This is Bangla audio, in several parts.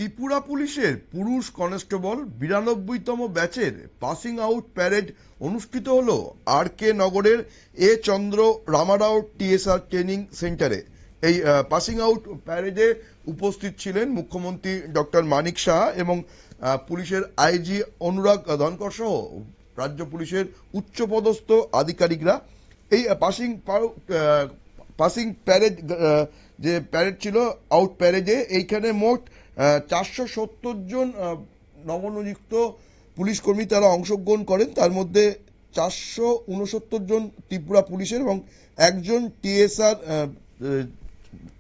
ত্রিপুরা পুলিশের পুরুষ কনস্টেবল 92তম ব্যাচের পাসিং আউট প্যারেড অনুষ্ঠিত হলো আর.কে. নগরের এ. চন্দ্র রামারাও টিএসআর ট্রেনিং সেন্টারে। এই পাসিং আউট প্যারেডে উপস্থিত ছিলেন মুখ্যমন্ত্রী ডক্টর মানিক সাহা এবং পুলিশের আইজি অনুরাগ ধনকর সহ রাজ্য পুলিশের উচ্চপদস্থ আধিকারিকরা। এই পাসিং প্যারেড যে প্যারেড ছিল আউট প্যারেডে এইখানে মোট 470 জন নবনিযুক্ত পুলিশ কর্মী তারা অংশগ্রহণ করেন। তার মধ্যে 469 জন ত্রিপুরা পুলিশের এবং একজন টিএসআর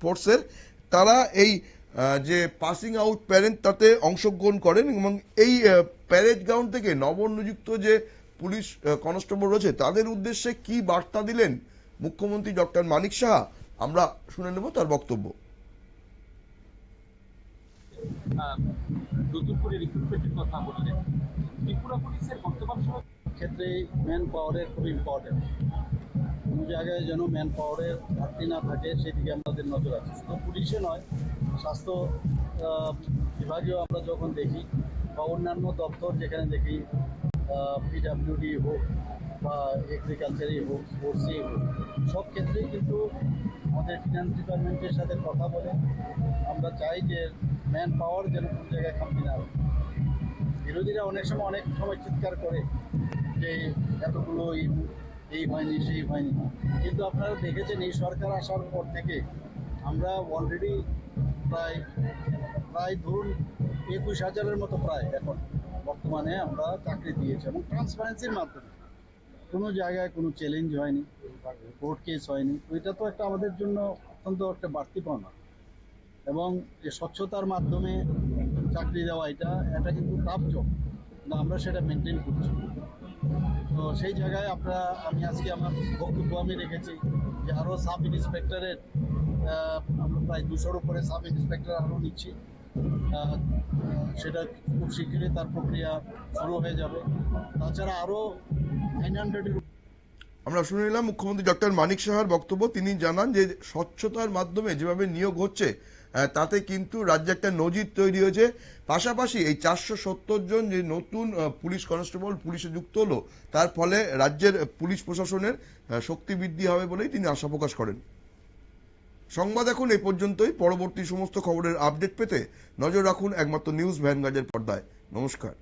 ফোর্সের। তারা এই যে পাসিং আউট প্যারেড তাতে অংশগ্রহণ করেন এবং এই প্যারেড গ্রাউন্ড থেকে নবনিযুক্ত যে পুলিশ কনস্টেবল রয়েছে তাদের উদ্দেশ্যে কি বার্তা দিলেন মুখ্যমন্ত্রী ডক্টর মানিক সাহা, আমরা শুনে নেব তার বক্তব্য। নতুন করে রিক্রুটমেন্টের কথা বললেন। ত্রিপুরা পুলিশের বর্তমান ক্ষেত্রে ম্যান পাওয়ারের খুব ইম্পর্টেন্ট। কোনো জায়গায় যেন ম্যান পাওয়ারের ঘাটতি না থাকে সেদিকে আমাদের নজর আছে। শুধু পুলিশে নয়, স্বাস্থ্য বিভাগেও আমরা যখন দেখি বা অন্যান্য দপ্তর যেখানে দেখি, পিডাব্লিউডি হোক বা এগ্রিকালচারই হোক, স্পোর্টসই হোক, সব ক্ষেত্রেই কিন্তু আমাদের ফিনান্স ডিপার্টমেন্টের সাথে কথা বলে আমরা চাই যে ম্যান পাওয়ার যেন কোনো জায়গায় কমতি না হয়। বিরোধীরা অনেক সময় চিৎকার করে যে এতগুলো এই হয়নি সেই হয়নি, কিন্তু আপনারা দেখেছেন এই সরকার আসার পর থেকে আমরা অলরেডি প্রায় ধরুন 21,000-এর মতো প্রায় এখন বর্তমানে আমরা চাকরি দিয়েছি এবং ট্রান্সপারেন্সির মাধ্যমে কোনো জায়গায় কোনো চ্যালেঞ্জ হয়নি, কোর্ট কেস হয়নি। তো এটা তো একটা আমাদের জন্য অত্যন্ত একটা বাড়তি পাওনা এবং যে স্বচ্ছতার মাধ্যমে চাকরি দেওয়া এটা কিন্তু টাফ জব, কিন্তু আমরা সেটা মেনটেন করছি। তো সেই জায়গায় আমি আজকে আমার বক্তব্য রেখেছি যে আরও সাব ইন্সপেক্টরের আমরা প্রায় 200-র উপরে সাব ইন্সপেক্টর আরও নিচ্ছি। সেটা খুব শীঘ্রই তার প্রক্রিয়া শুরু হয়ে যাবে। তাছাড়া আরও 900-এর আমরা শুনে নিলাম মুখ্যমন্ত্রী ডক্টর মানিক সাহার বক্তব্য। তিনি জানান যে স্বচ্ছতার মাধ্যমে যেভাবে নিয়োগ হচ্ছে তাতে কিন্তু রাজ্যে একটা নজির তৈরি হয়েছে। পাশাপাশি এই 470 জন যে নতুন পুলিশ কনস্টেবল পুলিশে যুক্ত হলো তার ফলে রাজ্যের পুলিশ প্রশাসনের শক্তি বৃদ্ধি হবে বলেই তিনি আশা প্রকাশ করেন। সংবাদ এখন এই পর্যন্তই। পরবর্তী সমস্ত খবরের আপডেট পেতে নজর রাখুন একমাত্র নিউজ ভ্যানগার্ডের পর্দায়। নমস্কার।